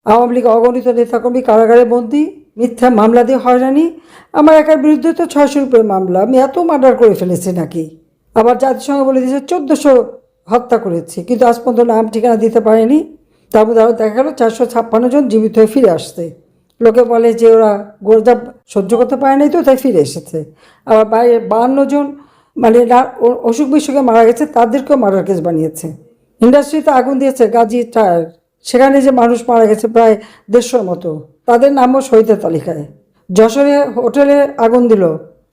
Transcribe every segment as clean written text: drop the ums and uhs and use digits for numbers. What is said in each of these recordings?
আওয়ামী লীগ অগণিত নেতাকর্মী কারাগারে বন্দী, মিথ্যা মামলা দিয়ে হয়রানি। আমার একার বিরুদ্ধে তো 600-র উপরে মামলা। আমি এত মার্ডার করে ফেলেছি নাকি? আবার জাতিসংঘ বলে দিয়েছে 1400 হত্যা করেছি, কিন্তু আজ পর্যন্ত নাম ঠিকানা দিতে পারেনি। তার মধ্যে আরও দেখা গেল 456 জন জীবিত হয়ে ফিরে আসছে। লোকে বলে যে ওরা গোরজা সহ্য করতে পারে নাই তো তাই ফিরে এসেছে। আবার বাইরে 52 জন মানে অসুখ বিসুখে মারা গেছে, তাদেরকেও মার্ডার কেস বানিয়েছে। ইন্ডাস্ট্রিতে আগুন দিয়েছে গাজী টায়ার, সেখানে যে মানুষ মারা গেছে প্রায় 150-র মতো, তাদের নামও শহীদের তালিকায়। যশোরে হোটেলে আগুন দিল,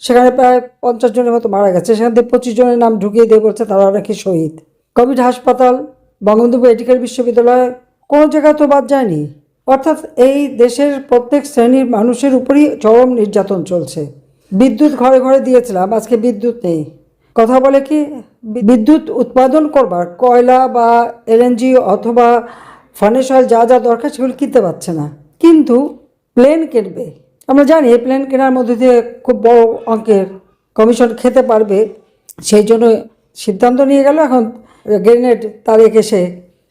সেখানে প্রায় 50 জনের মতো মারা গেছে, সেখান থেকে 25 জনের নাম ঢুকিয়ে দিয়ে বলছে তারা নাকি শহীদ। কোভিড হাসপাতাল, বঙ্গবন্ধু মেডিকেল বিশ্ববিদ্যালয়, কোনো জায়গায় তো বাদ যায়নি। অর্থাৎ এই দেশের প্রত্যেক শ্রেণীর মানুষের উপরই চরম নির্যাতন চলছে। বিদ্যুৎ ঘরে ঘরে দিয়েছিলাম, আজকে বিদ্যুৎ নেই। কথা বলে কি বিদ্যুৎ উৎপাদন করবার কয়লা বা এলএনজি অথবা ফার্নেস অয়েল যা যা দরকার সেগুলো কিনতে পারছে না, কিন্তু প্লেন কিনবে। আমরা জানি এই প্লেন কেনার মধ্যে দিয়ে খুব বড় অঙ্কের কমিশন খেতে পারবে, সেই জন্য সিদ্ধান্ত নিয়ে গেল। এখন গ্রেনেড তারিখ এসে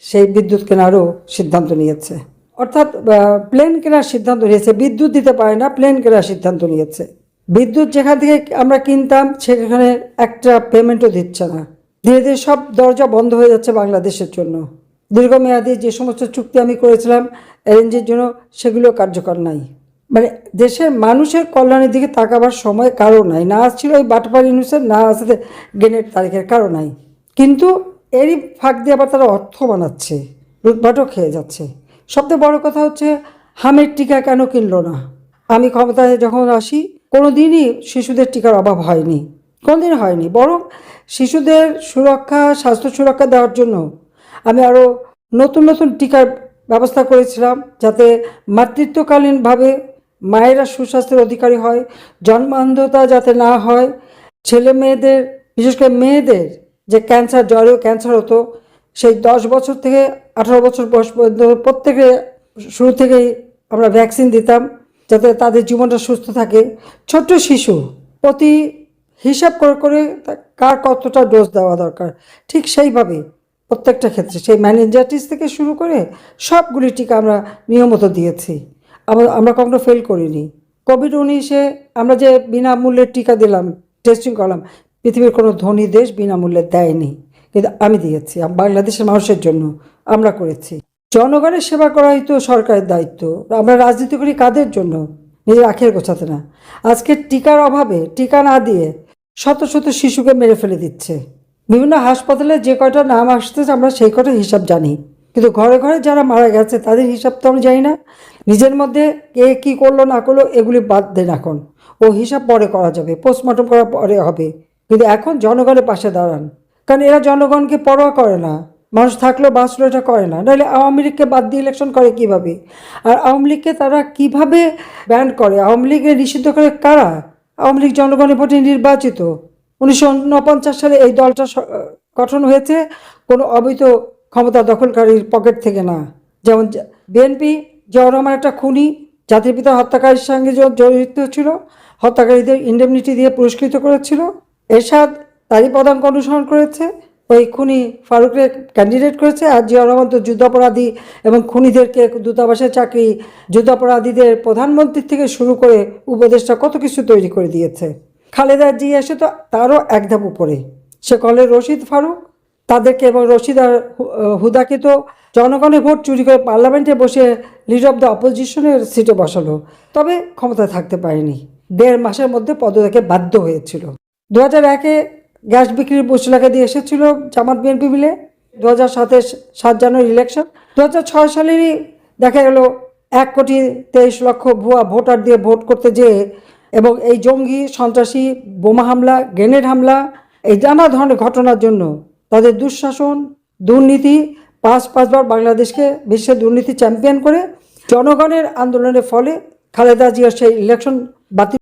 সেই বিদ্যুৎ কেনারও সিদ্ধান্ত নিয়েছে। অর্থাৎ প্লেন কেনার সিদ্ধান্ত নিয়েছে, বিদ্যুৎ দিতে পারে না, প্লেন কেনার সিদ্ধান্ত নিয়েছে। বিদ্যুৎ যেখান থেকে আমরা কিনতাম সেখানে একটা পেমেন্টও দিচ্ছে না। ধীরে ধীরে সব দরজা বন্ধ হয়ে যাচ্ছে বাংলাদেশের জন্য। দীর্ঘমেয়াদী যে সমস্ত চুক্তি আমি করেছিলাম এলএনজির জন্য, সেগুলো কার্যকর নাই। মানে দেশের মানুষের কল্যাণের দিকে তাকাবার সময় কারো নাই। না আসছিল ওই বাটপাড়ি নিউজের, না আসতে গ্রেনেড তারিখের কারো নাই। কিন্তু এরই ফাঁক দিয়ে আবার তারা অর্থ বানাচ্ছে, লুটপাটও খেয়ে যাচ্ছে। সবচেয়ে বড় কথা হচ্ছে হামের টিকা কেন কিনলো না? আমি ক্ষমতায় যখন আসি কোনো দিনই শিশুদের টিকার অভাব হয়নি, কোনো দিন হয়নি। বরং শিশুদের সুরক্ষা, স্বাস্থ্য সুরক্ষা দেওয়ার জন্য আমি আরও নতুন নতুন টিকার ব্যবস্থা করেছিলাম, যাতে মাতৃত্বকালীনভাবে মায়েরা সুস্বাস্থ্যের অধিকারী হয়, জন্মান্ধতা যাতে না হয়, ছেলে মেয়েদের, বিশেষ করে মেয়েদের যে ক্যান্সার, জরায়ু ক্যান্সার হতো, সেই 10 বছর থেকে 18 বছর বয়স পর্যন্ত প্রত্যেকে শুরু থেকেই আমরা ভ্যাকসিন দিতাম, যাতে তাদের জীবনটা সুস্থ থাকে। ছোট্ট শিশু প্রতি হিসাব করে করে কার কতটা ডোজ দেওয়া দরকার, ঠিক সেইভাবে প্রত্যেকটা ক্ষেত্রে সেই ম্যানেঞ্জাইটিস থেকে শুরু করে সবগুলি টিকা আমরা নিয়মিত দিয়েছি। আমরা কখনো ফেল করিনি। কোভিড-19-এ আমরা যে বিনামূল্যের টিকা দিলাম, টেস্টিং করলাম, পৃথিবীর কোনো ধনী দেশ বিনামূল্যে দেয়নি, কিন্তু আমি দিয়েছি। বাংলাদেশের মানুষের জন্য আমরা করেছি। জনগণের সেবা করাই তো সরকারের দায়িত্ব। আমরা রাজনীতি করি কাদের জন্য? নিজের আখের গোছাতে না। আজকে টিকার অভাবে, টিকা না দিয়ে শত শত শিশুকে মেরে ফেলে দিচ্ছে। বিভিন্ন হাসপাতালে যে কয়টা নাম আসতেছে আমরা সেই কয়টা হিসাব জানি, কিন্তু ঘরে ঘরে যারা মারা গেছে তাদের হিসাব তো আমরা জানি না। নিজের মধ্যে কে কী করলো না করলো এগুলি বাদ দেন এখন, ও হিসাব পরে করা যাবে, পোস্টমর্টম করার পরে হবে। কিন্তু এখন জনগণের পাশে দাঁড়ান, কারণ এরা জনগণকে পরোয়া করে না। মানুষ থাকলেও বাঁচলো এটা করে না। নাহলে আওয়ামী লীগকে বাদ দিয়ে ইলেকশন করে কীভাবে? আর আওয়ামী লীগকে তারা কীভাবে ব্যান করে? আওয়ামী লীগকে নিষিদ্ধ করে কারা? আওয়ামী লীগ জনগণের ভোটে নির্বাচিত। 1949 সালে এই দলটা গঠন হয়েছে কোনো অবৈধ ক্ষমতা দখলকারীর পকেট থেকে না। যেমন বিএনপি, জিয়াউর রহমান একটা খুনি, জাতির পিতা হত্যাকারীর সঙ্গে জড়িত ছিল, হত্যাকারীদের ইন্ডেমনিটি দিয়ে পুরস্কৃত করেছিল। এরশাদ তারই পদাঙ্ক অনুসরণ করেছে, ওই খুনি ফারুককে ক্যান্ডিডেট করেছে। আর জিয়াউর রহমান তো যুদ্ধাপরাধী এবং খুনিদেরকে দূতাবাসের চাকরি, যুদ্ধাপরাধীদের প্রধানমন্ত্রীর থেকে শুরু করে উপদেষ্টা কত কিছু তৈরি করে দিয়েছে। খালেদা জিয়া এসে তো তারও এক ধাপ উপরে, সে কলে রশিদ ফারুক তাদেরকে, এবং রশিদ আর হুদাকে তো জনগণের ভোট চুরি করে পার্লামেন্টে বসে লিডার অব দ্য অপোজিশনের সিটে বসালো, তবে ক্ষমতায় থাকতে পারেনি। 1.5 মাসের মধ্যে পদত্যাগে বাধ্য হয়েছিল। 2001-এ গ্যাস বিক্রির 25 টাকা দিয়ে এসেছিল জামাত বিএনপি মিলে। 2007-এর 7 জানুয়ারি ইলেকশন। 2006 সালেরই দেখা গেল 1,23,00,000 ভুয়া ভোটার দিয়ে ভোট করতে যেয়ে, এবং এই জঙ্গি সন্ত্রাসী বোমা হামলা, গ্রেনেড হামলা, এই নানা ধরনের ঘটনার জন্য তাদের দুঃশাসন, দুর্নীতি, 5বার বাংলাদেশকে বিশ্বের দুর্নীতি চ্যাম্পিয়ন করে জনগণের আন্দোলনের ফলে খালেদা জিয়ার সেই ইলেকশন বাতিল